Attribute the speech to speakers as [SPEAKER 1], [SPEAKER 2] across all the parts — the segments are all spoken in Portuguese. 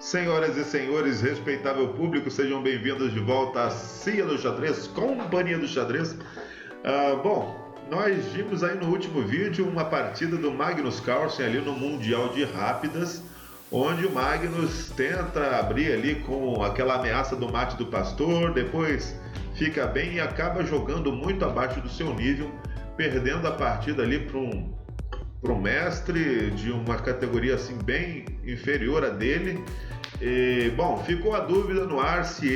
[SPEAKER 1] Senhoras e senhores, respeitável público, sejam bem-vindos de volta à CIA do Xadrez, Companhia do Xadrez. Bom, nós vimos aí no último vídeo uma partida do Magnus Carlsen ali no Mundial de Rápidas, onde o Magnus tenta abrir ali com aquela ameaça do mate do pastor, depois fica bem e acaba jogando muito abaixo do seu nível, perdendo a partida ali para um mestre de uma categoria assim bem inferior a dele. E, bom, ficou a dúvida no ar se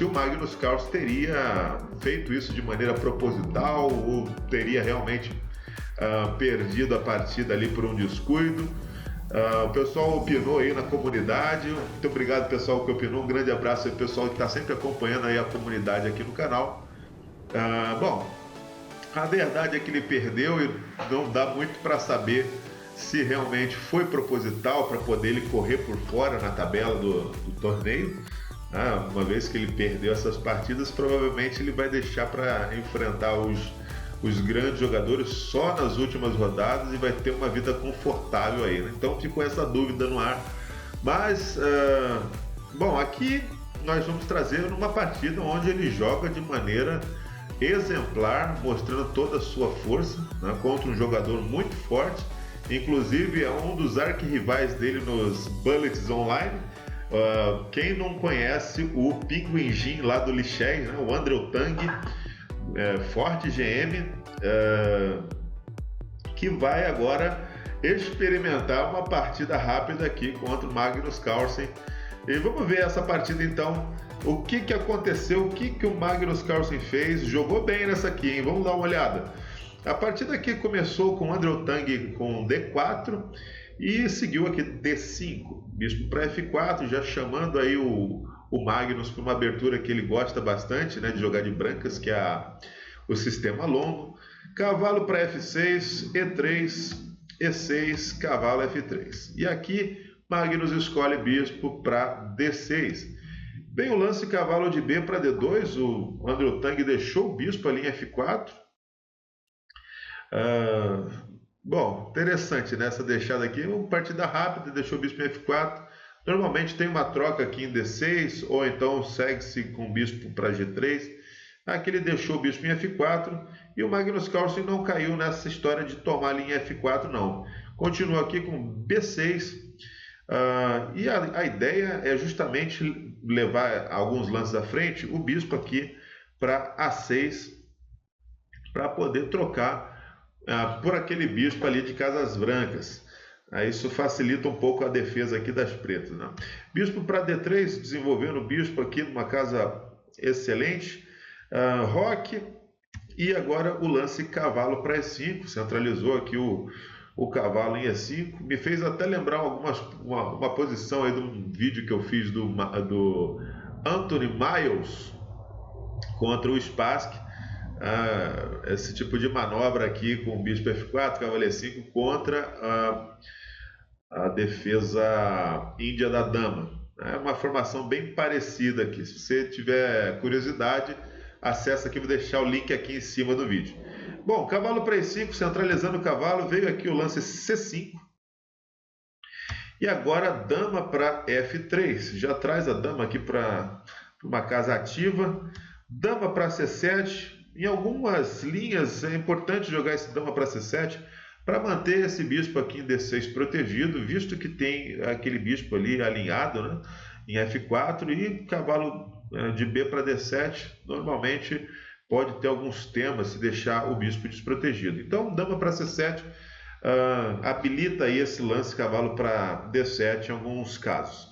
[SPEAKER 1] o Magnus Carlsen teria feito isso de maneira proposital ou teria realmente perdido a partida ali por um descuido. O pessoal opinou aí na comunidade. Muito obrigado, pessoal que opinou. Um grande abraço aí, pessoal que está sempre acompanhando aí a comunidade aqui no canal. Bom, a verdade é que ele perdeu e não dá muito para saber se realmente foi proposital para poder ele correr por fora na tabela do torneio. Uma vez que ele perdeu essas partidas, provavelmente ele vai deixar para enfrentar os grandes jogadores só nas últimas rodadas e vai ter uma vida confortável aí, né? Então ficou essa dúvida no ar. Mas, bom, aqui nós vamos trazer uma partida onde ele joga de maneira exemplar, mostrando toda a sua força, né, contra um jogador muito forte. Inclusive é um dos arquirrivais dele nos Bullets Online. Quem não conhece o Pinguim Jin lá do Lichess, né, o André Tang, forte GM, que vai agora experimentar uma partida rápida aqui contra o Magnus Carlsen. E vamos ver essa partida então. O que aconteceu, o que o Magnus Carlsen fez? Jogou bem nessa aqui, hein? Vamos dar uma olhada. A partida aqui começou com o André Tang com D4 e seguiu aqui D5, bispo para F4, já chamando aí o Magnus para uma abertura que ele gosta bastante, né, de jogar de brancas, que é o sistema longo. Cavalo para F6, E3, E6, cavalo F3. E aqui Magnus escolhe bispo para D6. Vem o lance cavalo de B para D2, o André Tang deixou o bispo ali em F4. Bom, interessante nessa deixada aqui, uma partida rápida, deixou o bispo em F4. Normalmente tem uma troca aqui em D6, ou então segue-se com o bispo para G3. Aqui ele deixou o bispo em F4 e o Magnus Carlsen não caiu nessa história de tomar ali em F4 não. Continua aqui com B6. E a ideia é justamente levar alguns lances à frente, o bispo aqui para A6, para poder trocar por aquele bispo ali de casas brancas. Isso facilita um pouco a defesa aqui das pretas, né? Bispo para D3, desenvolvendo o bispo aqui numa casa excelente. Roque, e agora o lance cavalo para E5, centralizou aqui o cavalo em E5, me fez até lembrar uma posição aí de um vídeo que eu fiz do Anthony Miles contra o Spassky. Esse tipo de manobra aqui com o bispo F4, cavalo E5 contra a defesa índia da dama. É uma formação bem parecida aqui. Se você tiver curiosidade, acessa aqui, vou deixar o link aqui em cima do vídeo. Bom, cavalo para E5, centralizando o cavalo, veio aqui o lance C5. E agora dama para F3, já traz a dama aqui para uma casa ativa. Dama para C7, em algumas linhas é importante jogar esse dama para C7 para manter esse bispo aqui em D6 protegido, visto que tem aquele bispo ali alinhado, né, em F4, e cavalo de B para D7 normalmente pode ter alguns temas se deixar o bispo desprotegido. Então, dama para C7 habilita aí esse lance cavalo para D7 em alguns casos.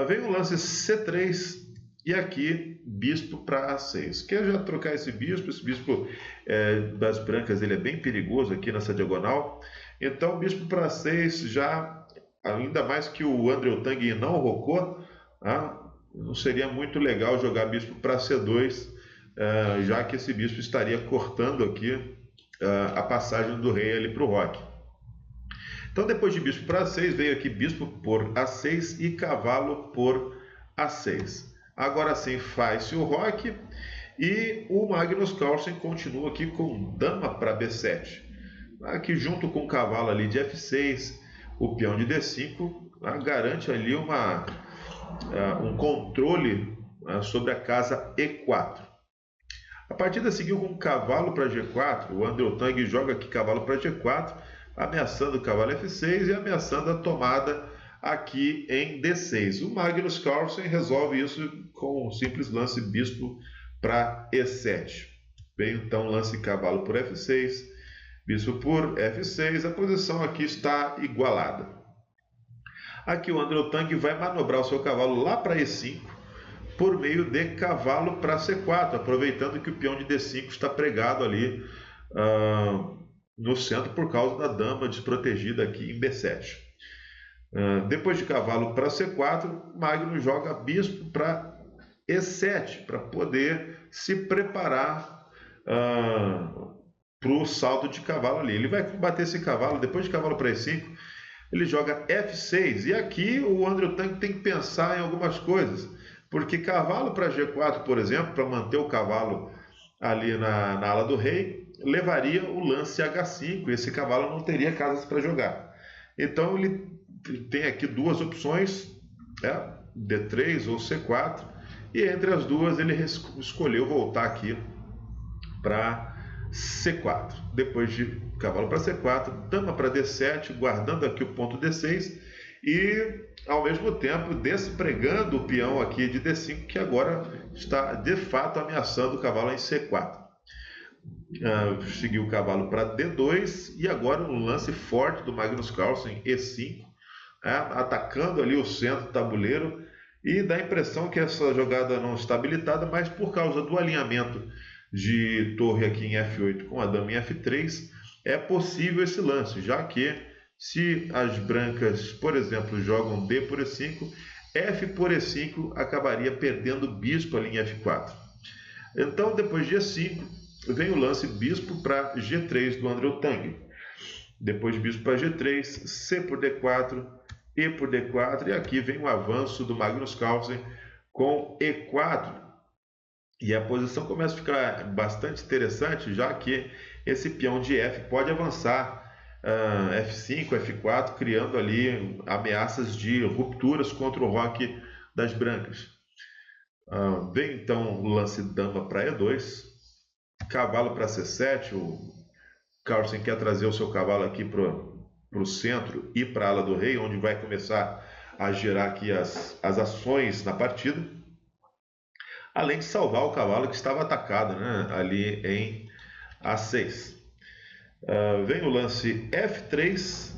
[SPEAKER 1] Vem o lance C3 e aqui bispo para A6. Quer já trocar esse bispo das brancas ele é bem perigoso aqui nessa diagonal. Então, bispo para A6 já, ainda mais que o André Tang não rocou, não seria muito legal jogar bispo para C2, já que esse bispo estaria cortando aqui a passagem do rei ali para o roque. Então, depois de bispo para A6, veio aqui bispo por A6 e cavalo por A6. Agora sim faz-se o roque e o Magnus Carlsen continua aqui com dama para B7. Aqui junto com o cavalo ali de F6, o peão de D5, garante ali um controle sobre a casa E4. A partida seguiu com cavalo para G4. O André Tang joga aqui cavalo para G4, ameaçando o cavalo F6 e ameaçando a tomada aqui em D6. O Magnus Carlsen resolve isso com um simples lance bispo para E7. Vem então lance cavalo por F6, bispo por F6. A posição aqui está igualada. Aqui o André Tang vai manobrar o seu cavalo lá para E5 por meio de cavalo para C4, aproveitando que o peão de D5 está pregado ali no centro por causa da dama desprotegida aqui em B7. Depois de cavalo para C4, Magnus joga bispo para E7 para poder se preparar para o salto de cavalo ali. Ele vai combater esse cavalo. Depois de cavalo para E5, ele joga F6. E aqui o André Tang tem que pensar em algumas coisas, porque cavalo para G4, por exemplo, para manter o cavalo ali na ala do rei, levaria o lance H5 e esse cavalo não teria casas para jogar. Então ele tem aqui duas opções, D3 ou C4, e entre as duas ele escolheu voltar aqui para C4. Depois de cavalo para C4, dama para D7, guardando aqui o ponto D6 e ao mesmo tempo despregando o peão aqui de D5, que agora está de fato ameaçando o cavalo em C4. Seguiu o cavalo para D2 e agora um lance forte do Magnus Carlsen, E5, atacando ali o centro do tabuleiro, e dá a impressão que essa jogada não está habilitada, mas por causa do alinhamento de torre aqui em F8 com a dama em F3, é possível esse lance, já que se as brancas, por exemplo, jogam D por E5, F por E5 acabaria perdendo o bispo ali em F4. Então, depois de E5, vem o lance bispo para G3 do André Tang. Depois de bispo para G3, C por D4, E por D4, e aqui vem o avanço do Magnus Carlsen com E4. E a posição começa a ficar bastante interessante, já que esse peão de F pode avançar F5, F4, criando ali ameaças de rupturas contra o roque das brancas. Vem então o lance dama para E2, cavalo para C7. O Carlsen quer trazer o seu cavalo aqui para o centro e para a ala do rei, onde vai começar a gerar aqui as ações na partida, além de salvar o cavalo que estava atacado, ali em A6. Vem o lance F3,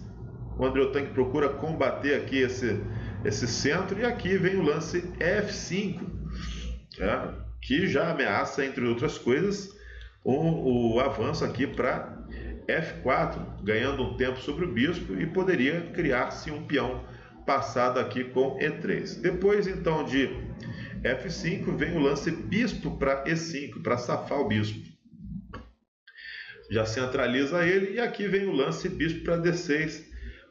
[SPEAKER 1] o André Tang procura combater aqui esse centro, e aqui vem o lance F5, que já ameaça, entre outras coisas, o avanço aqui para F4, ganhando um tempo sobre o bispo, e poderia criar-se um peão passado aqui com E3. Depois então de F5 vem o lance bispo para E5, para safar o bispo. Já centraliza ele, e aqui vem o lance bispo para D6.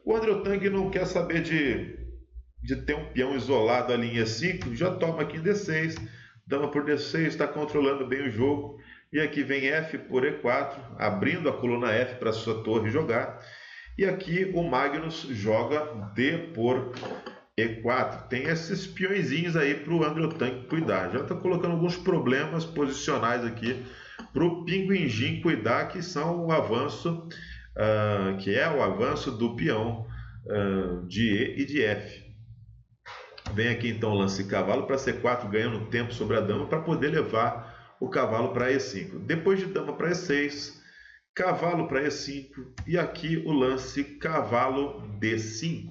[SPEAKER 1] O André Tang não quer saber de ter um peão isolado ali em E5, já toma aqui em D6, dama por D6, está controlando bem o jogo. E aqui vem F por E4, abrindo a coluna F para sua torre jogar. E aqui o Magnus joga D por E4. Tem esses peõezinhos aí para o André Tang cuidar. Já está colocando alguns problemas posicionais aqui para o Pinguim cuidar, que são o avanço, que é o avanço do peão de E e de F. Vem aqui então o lance cavalo para C4, ganhando tempo sobre a dama para poder levar o cavalo para E5. Depois de dama para E6, cavalo para E5, e aqui o lance cavalo D5.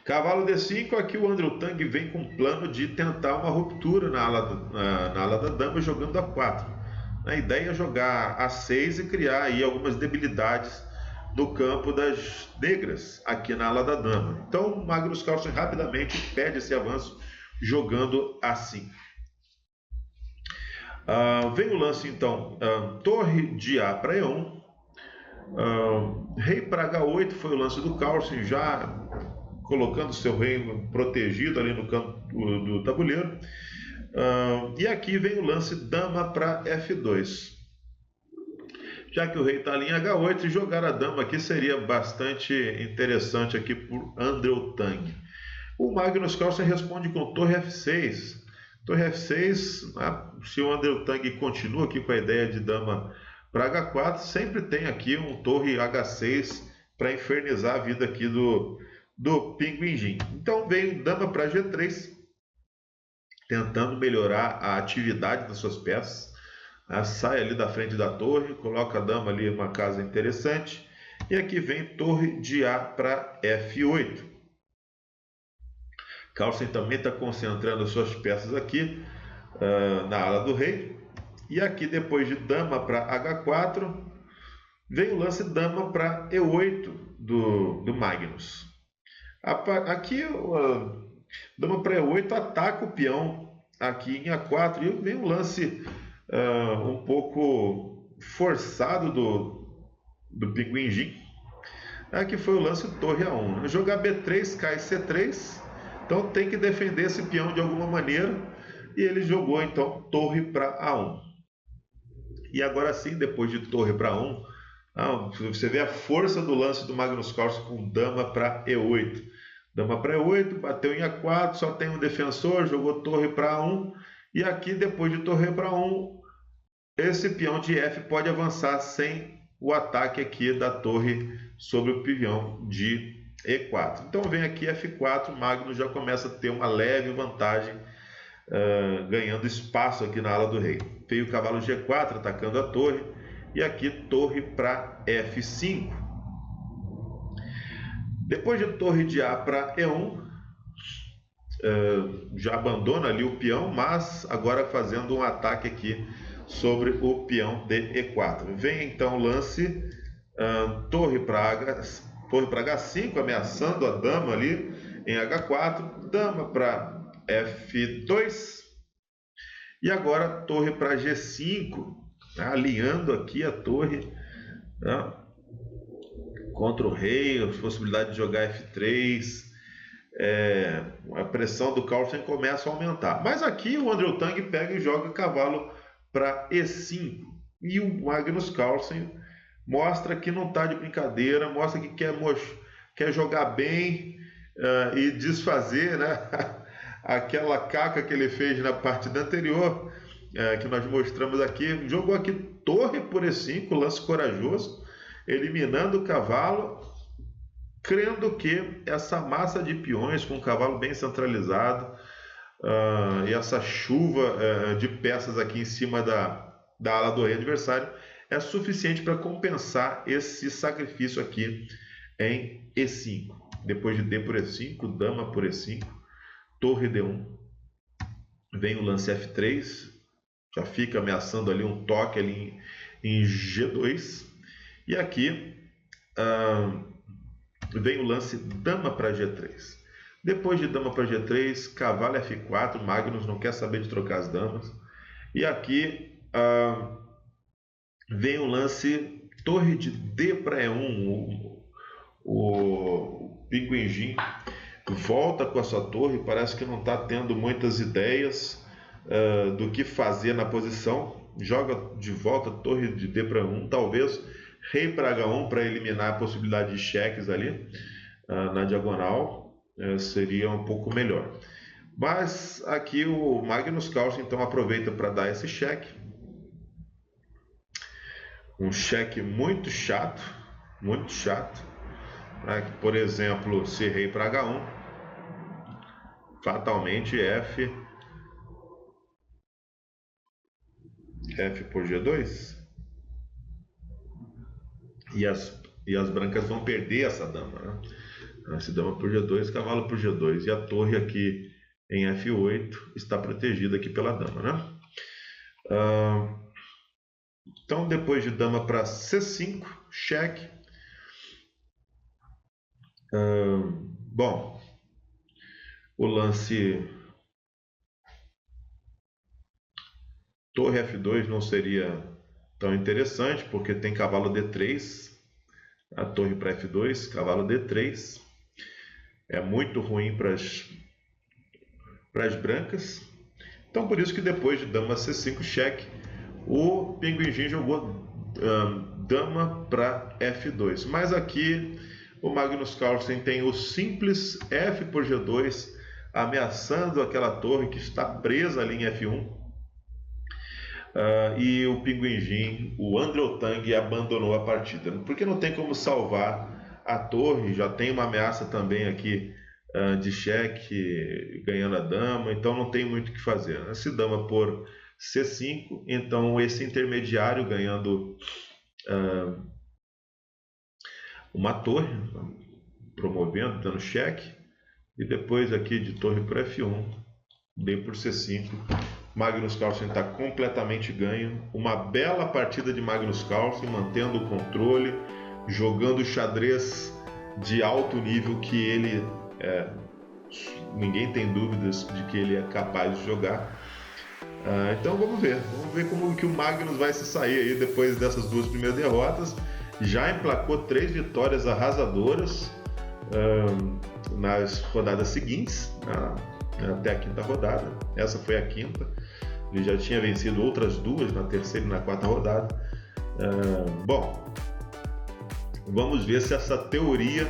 [SPEAKER 1] Cavalo D5, aqui o André Tang vem com o plano de tentar uma ruptura na ala da dama, jogando A4. A ideia é jogar A6 e criar aí algumas debilidades no campo das negras, aqui na ala da dama. Então o Magnus Carlsen rapidamente perde esse avanço, jogando A5. Vem o lance então, torre de A para E1, rei para H8, foi o lance do Carlsen, já colocando seu rei protegido ali no canto do tabuleiro. E aqui vem o lance dama para F2. Já que o rei está ali em H8, jogar a dama aqui seria bastante interessante aqui por Andrew Tang. O Magnus Carlsen responde com torre F6. Torre F6, se o Andrew Tang continua aqui com a ideia de dama para H4, sempre tem aqui um torre H6 para infernizar a vida aqui do Pinguim. Então vem dama para G3, tentando melhorar a atividade das suas peças. Sai ali da frente da torre, coloca a dama ali em uma casa interessante. E aqui vem torre de A para F8. Carlsen também está concentrando as suas peças aqui na ala do rei. E aqui, depois de dama para H4, vem o lance dama para E8 do Magnus. Aqui, dama para E8 ataca o peão aqui em A4 e vem um lance um pouco forçado do Pinguim Jin. Aqui foi o lance torre A1. Jogar B3, cai C3. Então tem que defender esse peão de alguma maneira. E ele jogou então torre para A1. E agora sim, depois de torre para A1, você vê a força do lance do Magnus Carlsen com dama para E8. Dama para E8, bateu em A4, só tem um defensor, jogou torre para A1. E aqui, depois de torre para A1, esse peão de F pode avançar sem o ataque aqui da torre sobre o peão de E4. Então vem aqui F4, Magnus já começa a ter uma leve vantagem, ganhando espaço aqui na ala do rei. Veio o cavalo G4 atacando a torre e aqui torre para F5. Depois de torre de A para E1, já abandona ali o peão, mas agora fazendo um ataque aqui sobre o peão de E4. Vem então o lance torre para H5, ameaçando a dama ali em H4, dama para F2 e agora torre para G5, alinhando aqui a torre contra o rei, a possibilidade de jogar F3. A pressão do Carlsen começa a aumentar, mas aqui o Andrew Tang pega e joga cavalo para E5 e o Magnus Carlsen mostra que não está de brincadeira, mostra que quer jogar bem e desfazer, né, aquela caca que ele fez na partida anterior, que nós mostramos aqui. Jogou aqui torre por E5, lance corajoso, eliminando o cavalo, crendo que essa massa de peões com o cavalo bem centralizado e essa chuva de peças aqui em cima da ala do rei adversário é suficiente para compensar esse sacrifício aqui em E5. Depois de D por E5, dama por E5, torre D1, vem o lance F3, já fica ameaçando ali um toque ali em G2, e aqui vem o lance dama para G3. Depois de dama para G3, cavalo F4, Magnus não quer saber de trocar as damas. E aqui vem o lance torre de D para E1. O Pinguim Jin volta com a sua torre, parece que não está tendo muitas ideias do que fazer na posição. Joga de volta torre de D para E1, talvez rei para H1 para eliminar a possibilidade de cheques ali na diagonal. Seria um pouco melhor. Mas aqui o Magnus Carlsen então aproveita para dar esse cheque. Um cheque muito chato. Muito chato. Por exemplo, se rei para H1, fatalmente F por G2. E as brancas vão perder essa dama, né? Essa dama por G2, cavalo por G2. E a torre aqui em F8 está protegida aqui pela dama, né? Então, depois de dama para C5, cheque. Bom, o lance torre F2 não seria tão interessante, porque tem cavalo D3, a torre para F2, cavalo D3. É muito ruim para as brancas. Então, por isso que depois de dama C5 cheque, o Pinguim Jin jogou dama para F2. Mas aqui o Magnus Carlsen tem o simples F por G2, ameaçando aquela torre que está presa ali em F1. E o Penguin Jin, o Andrew Tang, abandonou a partida, porque não tem como salvar a torre. Já tem uma ameaça também aqui de cheque, ganhando a dama, então não tem muito o que fazer. Esse dama por C5, então esse intermediário ganhando uma torre, promovendo, dando cheque, e depois aqui de torre por F1, D por C5. Magnus Carlsen está completamente ganho. Uma bela partida de Magnus Carlsen, mantendo o controle, jogando xadrez de alto nível que ele ninguém tem dúvidas de que ele é capaz de jogar. Então vamos ver como que o Magnus vai se sair aí depois dessas duas primeiras derrotas. Já emplacou 3 vitórias arrasadoras nas rodadas seguintes, até a quinta rodada. Essa foi a quinta. Ele já tinha vencido outras 2 na terceira e na quarta rodada. Bom, vamos ver se essa teoria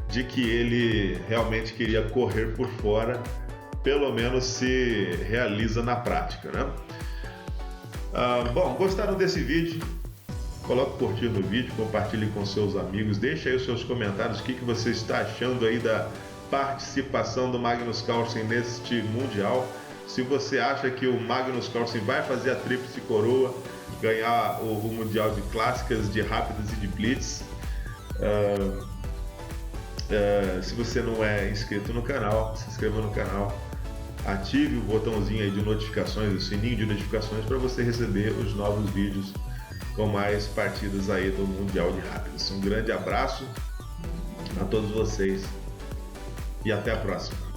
[SPEAKER 1] de que ele realmente queria correr por fora pelo menos se realiza na prática, né? Bom, gostaram desse vídeo? Coloque curtir no vídeo, compartilhe com seus amigos, deixe aí os seus comentários, o que você está achando aí da participação do Magnus Carlsen neste Mundial. Se você acha que o Magnus Carlsen vai fazer a tríplice coroa, ganhar o Mundial de Clássicas, de Rápidas e de Blitz. Se você não é inscrito no canal, se inscreva no canal, ative o botãozinho aí de notificações, o sininho de notificações, para você receber os novos vídeos com mais partidas aí do Mundial de Rápidas. Um grande abraço a todos vocês e até a próxima.